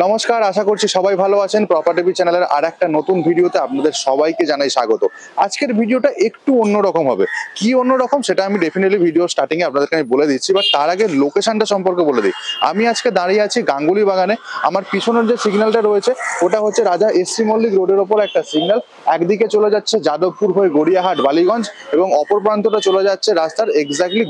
নমস্কার, আশা করছি সবাই ভালো আছেন। প্রপার্টি চ্যানেলের আর একটা নতুন ভিডিওতে আপনাদের সবাইকে জানাই স্বাগত। আজকের ভিডিওটা একটু অন্যরকম হবে। কি অন্যরকম সেটা আমি ডেফিনেটলি ভিডিও স্টার্টিং এ আপনাদেরকে আমি বলে দিচ্ছি, বাট তার আগে লোকেশনটা সম্পর্কে বলে দিই। আমি আজকে দাঁড়িয়ে আছি গাঙ্গুলি বাগানে। আমার পিছনের যে সিগন্যালটা রয়েছে ওটা হচ্ছে রাজা এসসি মল্লিক রোডের ওপর একটা সিগন্যাল। একদিকে চলে যাচ্ছে যাদবপুর হয়ে গড়িয়াহাট বালিগঞ্জ এবং অপর প্রান্তটা চলে যাচ্ছে রাস্তার এক্স্যাক্টলি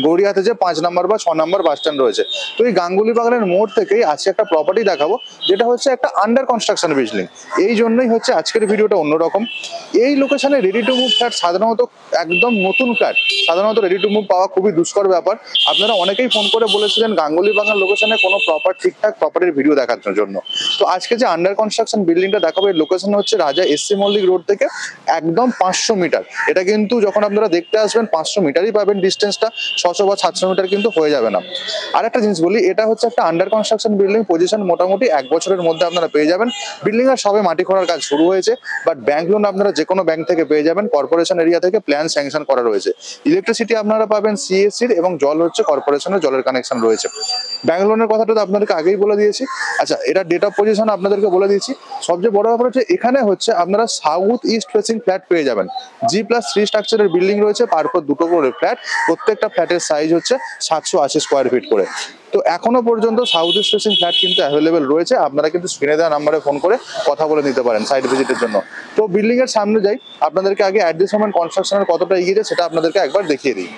গড়িয়াতে যে 5 নম্বর বা 6 নম্বর বাস স্ট্যান্ড রয়েছে। তো এই গাঙ্গুলি বাগানের মোড় থেকেই আজকে একটা প্রপার্টি দেখাবো, যেটা হচ্ছে একটা আন্ডার কনস্ট্রাকশন বিল্ডিং। এই জন্যই হচ্ছে আজকের ভিডিওটা অন্যরকম। এই লোকেশনে রেডি টু মুভ ফ্ল্যাট সাধারণত একদম নতুন ফ্ল্যাট সাধারণত রেডি টু মুভ পাওয়া খুবই দুষ্কর ব্যাপার। আপনারা অনেকেই ফোন করে বলেছিলেন গাঙ্গুলি বাগান লোকেশনে কোনো প্রপার ঠিকঠাক প্রপার্টির ভিডিও দেখানোর জন্য। তো আজকে যে আন্ডার কনস্ট্রাকশন বিল্ডিংটা দেখাবো এর লোকেশন হচ্ছে রাজা এসসি মল্লিক রোড থেকে একদম 500 মিটার। এটা কিন্তু যখন আপনারা দেখতে আসবেন 500 মিটারই পাবেন ডিস্টেন্সটা, 600 বা 700 মিটার কিন্তু হয়ে যাবে না। আর একটা জিনিস বলি, এটা হচ্ছে একটা আন্ডার কনস্ট্রাকশন বিল্ডিং। পজিশন মোটামুটি 1 বছরের মধ্যে আপনারা পেয়ে যাবেন। বিল্ডিং এর সবে মাটি খোঁড়ার কাজ শুরু হয়েছে, বাট ব্যাংক লোন আপনারা যে কোনো ব্যাংক থেকে পেয়ে যাবেন। কর্পোরেশন এরিয়া থেকে প্ল্যান স্যাংশন করা রয়েছে। ইলেকট্রিসিটি আপনারা পাবেন সিএসসির এবং জল হচ্ছে কর্পোরেশনের জলের কানেকশন রয়েছে। ব্যাংক লোনের কথাটা তো আপনাদেরকে আগেই বলে দিয়েছি। আচ্ছা, এটা ডেট অফ পজিশন আপনাদেরকে বলে দিয়েছি। সবচেয়ে বড় ব্যাপার হচ্ছে এখানে হচ্ছে আপনারা সাউথ ইস্ট ফেসিং ফ্ল্যাট পেয়ে যাবেন। G+3 স্ট্রাকচারের বিল্ডিং রয়েছে, পারপর দুটো করে ফ্ল্যাট। প্রত্যেকটা ফ্ল্যাটের সাইজ হচ্ছে 780 স্কোয়ার ফিট করে। তো এখনো পর্যন্ত সাউথ ইস্ট ফেসিং ফ্ল্যাট কিন্তু অ্যাভেলেবেল রয়েছে। আপনারা কিন্তু স্ক্রিনে দেওয়া নাম্বারে ফোন করে কথা বলে নিতে পারেন সাইট ভিজিটের জন্য। তো বিল্ডিং এর সামনে যাই, আপনাদেরকে আগে অ্যাট দিস মোমেন্ট কনস্ট্রাকশনের কতটা এগিয়েছে সেটা আপনাদেরকে একবার দেখিয়ে দিই।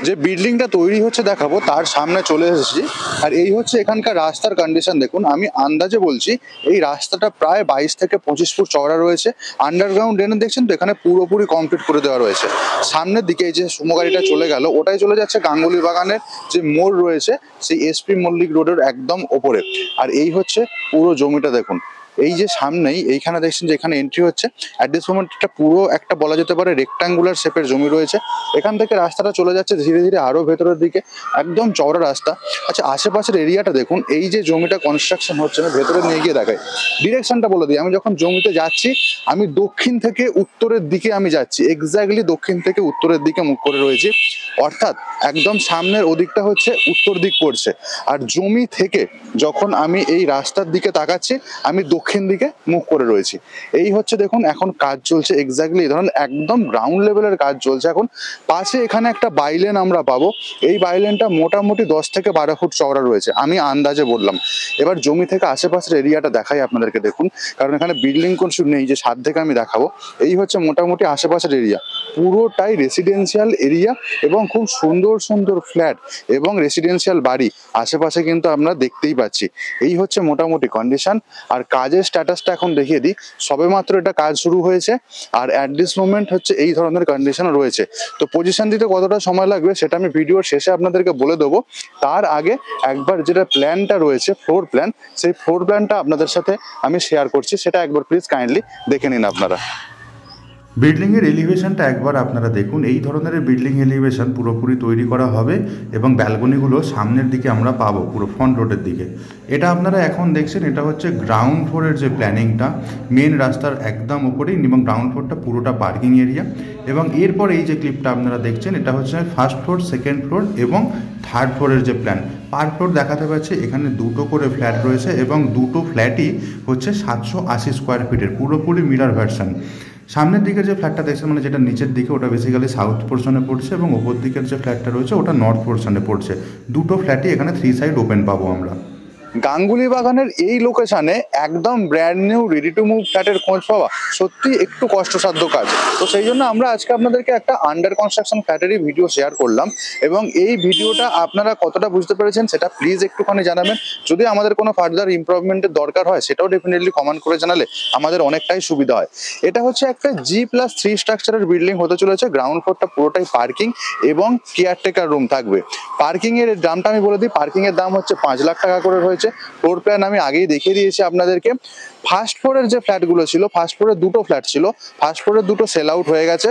যে বিল্ডিংটা তৈরি হচ্ছে দেখাবো তার সামনে চলে এসেছি। আর এই হচ্ছে এখানকার রাস্তার কন্ডিশন। দেখুন, আমি আন্দাজে বলছি এই রাস্তাটা প্রায় 22 থেকে 25 ফুট চওড়া রয়েছে। আন্ডারগ্রাউন্ড ড্রেন দেখছেন তো, এখানে পুরোপুরি কমপ্লিট করে দেওয়া রয়েছে। সামনের দিকে এই যে সুমো গাড়িটা চলে গেল, ওটাই চলে যাচ্ছে গাঙ্গুলি বাগানের যে মোড় রয়েছে সেই এসপি মল্লিক রোডের একদম ওপরে। আর এই হচ্ছে পুরো জমিটা দেখুন। এই যে সামনেই এইখানে দেখছেন যে এখানে এন্ট্রি হচ্ছে। অ্যাট দিস মোমেন্ট এটা পুরো একটা বলা যেতে পারে রেক্টাঙ্গুলার শেপের জমি রয়েছে। এখান থেকে রাস্তাটা চলে যাচ্ছে ধীরে ধীরে আরো ভেতরের দিকে, একদম চওড়া রাস্তা। আচ্ছা, আশেপাশের এরিয়াটা দেখুন। এই যে জমিটা কনস্ট্রাকশন হচ্ছে, না ভেতরে নিয়ে গিয়ে দেখায়। ডিরেকশনটা বলে দিই, আমি যখন জমিতে যাচ্ছি আমি দক্ষিণ থেকে উত্তরের দিকে আমি যাচ্ছি। এক্স্যাক্টলি দক্ষিণ থেকে উত্তরের দিকে মুখ করে রয়েছি, অর্থাৎ একদম সামনের ওদিকটা হচ্ছে উত্তর দিক পড়ছে। আর জমি থেকে যখন আমি এই রাস্তার দিকে তাকাচ্ছি আমি দক্ষিণ দিকে মুখ করে রয়েছি। এই হচ্ছে দেখুন এখন কাজ চলছে এক্স্যাক্টলি ধরুন একদম গ্রাউন্ড লেভেলের কাজ চলছে এখন। পাশে এখানে একটা বাইলেন আমরা পাবো। এই বাইলেনটা মোটামুটি 10 থেকে 12 ফুট চওড়া রয়েছে, আমি আন্দাজে বললাম। এবার জমি থেকে আশেপাশের এরিয়াটা দেখাই আপনাদেরকে দেখুন, কারণ এখানে বিল্ডিং কিছু নেই যে ছাদ থেকে আমি দেখাবো। এই হচ্ছে মোটামুটি আশেপাশের এরিয়া, পুরোটাই রেসিডেন্সিয়াল এরিয়া এবং খুব সুন্দর সুন্দর ফ্ল্যাট এবং রেসিডেন্সিয়াল বাড়ি আশেপাশে কিন্তু আমরা দেখতেই পাচ্ছি। এই হচ্ছে মোটামুটি কন্ডিশন। আর কাজের স্ট্যাটাসটা এখন দেখিয়ে দিই। সবেমাত্র এটা কাজ শুরু হয়েছে আর অ্যাট দিস মোমেন্ট হচ্ছে এই ধরনের কন্ডিশন রয়েছে। তো পজিশন দিতে কতটা সময় লাগবে সেটা আমি ভিডিওর শেষে আপনাদেরকে বলে দেবো। তার আগে একবার যেটা প্ল্যানটা রয়েছে ফ্লোর প্ল্যান, সেই ফ্লোর প্ল্যানটা আপনাদের সাথে আমি শেয়ার করছি, সেটা একবার প্লিজ কাইন্ডলি দেখে নিন আপনারা। বিল্ডিংয়ের এলিভেশনটা একবার আপনারা দেখুন। এই ধরনের বিল্ডিং এলিভেশন পুরোপুরি তৈরি করা হবে এবং ব্যালকনিগুলো সামনের দিকে আমরা পাবো পুরো ফ্রন্ট রোডের দিকে। এটা আপনারা এখন দেখছেন, এটা হচ্ছে গ্রাউন্ড ফ্লোরের যে প্ল্যানিংটা, মেন রাস্তার একদম উপরেই, এবং গ্রাউন্ড ফ্লোরটা পুরোটা পার্কিং এরিয়া। এবং এরপর এই যে ক্লিপটা আপনারা দেখছেন এটা হচ্ছে ফার্স্ট ফ্লোর, সেকেন্ড ফ্লোর এবং থার্ড ফ্লোরের যে প্ল্যান। পার ফ্লোর দেখাতে পাচ্ছে এখানে দুটো করে ফ্ল্যাট রয়েছে এবং দুটো ফ্ল্যাটই হচ্ছে 780 স্কোয়ার ফিটের, পুরোপুরি মিরর ভার্সন। সামনের দিকের যে ফ্ল্যাটটা দেখছেন মানে যেটা নিচের দিকে, ওটা বেসিক্যালি সাউথ পোর্শনে পড়ছে এবং ওপর দিকের যে ফ্ল্যাটটা রয়েছে ওটা নর্থ পোর্শনে পড়ছে। দুটো ফ্ল্যাটই এখানে 3 সাইড ওপেন পাবো আমরা। গাঙ্গুলি বাগানের এই লোকেশনে একদম brand new ready to move ফ্ল্যাটের খোঁজ পাওয়া সত্যি একটু কষ্টসাধ্য কাজ। তো সেই জন্য আমরা আজকে আপনাদেরকে একটা আন্ডার কনস্ট্রাকশন ফ্ল্যাটেরই ভিডিও শেয়ার করলাম। এবং এই ভিডিওটা আপনারা কতটা বুঝতে পেরেছেন সেটা প্লিজ একটুখানি জানাবেন। যদি আমাদের কোনো ফার্দার ইমপ্রুভমেন্টের দরকার হয় সেটাও ডেফিনেটলি কমেন্ট করে জানালে আমাদের অনেকটাই সুবিধা হয়। এটা হচ্ছে একটা G+3 স্ট্রাকচারের বিল্ডিং হতে চলেছে। গ্রাউন্ড ফ্লোরটা পুরোটাই পার্কিং এবং কেয়ারটেকার রুম থাকবে। পার্কিং এর দামটা আমি বলে দিই, পার্কিং এর দাম হচ্ছে 5 লাখ টাকা করে রয়েছে। ফ্লোর প্ল্যান আমি আগেই দেখিয়ে দিয়েছি আপনাদেরকে। ফার্স্ট ফ্লোরের যে ফ্ল্যাটগুলো ছিল, ফার্স্ট ফ্লোরে দুটো ফ্ল্যাট ছিল, ফার্স্ট ফ্লোরে দুটো সেল আউট হয়ে গেছে।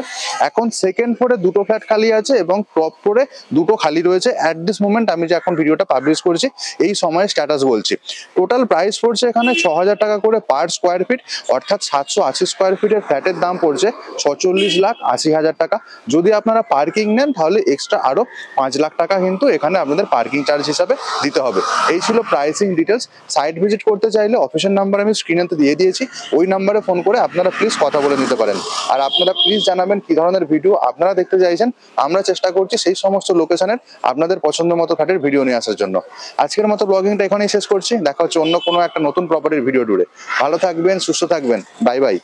এখন সেকেন্ড ফ্লোরে দুটো ফ্ল্যাট খালি আছে এবং টপ ফ্লোরে দুটো খালি রয়েছে। অ্যাট দিস মোমেন্ট আমি যে এখন ভিডিওটা পাবলিশ করছি এই সময় স্ট্যাটাস বলছি। টোটাল প্রাইস পড়ছে এখানে 6000 টাকা করে পার স্কোয়ার ফিট, অর্থাৎ 780 স্কোয়ার ফিটের ফ্ল্যাটের দাম পড়ছে 46,80,000 টাকা। যদি আপনারা পার্কিং নেন তাহলে এক্সট্রা আরো 5 লাখ টাকা কিন্তু এখানে আপনাদের পার্কিং চার্জ হিসাবে দিতে হবে। এই ছিল price finishing details. Site visit করতে চাইলে অফিসের নাম্বার আমি স্ক্রিনেতে দিয়ে দিয়েছি, ওই নাম্বারে ফোন করে আপনারা প্লিজ কথা বলে নিতে পারেন। আর আপনারা প্লিজ জানাবেন কি ধরনের ভিডিও আপনারা দেখতে চাইছেন, আমরা চেষ্টা করছি সেই সমস্ত লোকেশনের আপনাদের পছন্দ মতো ফ্ল্যাটের ভিডিও নিয়ে আসার জন্য। আজকের মতো ব্লগিংটা এখানেই শেষ করছি, দেখা হচ্ছে অন্য কোনো একটা নতুন প্রপার্টির ভিডিও জুড়ে। ভালো থাকবেন, সুস্থ থাকবেন, বাই বাই।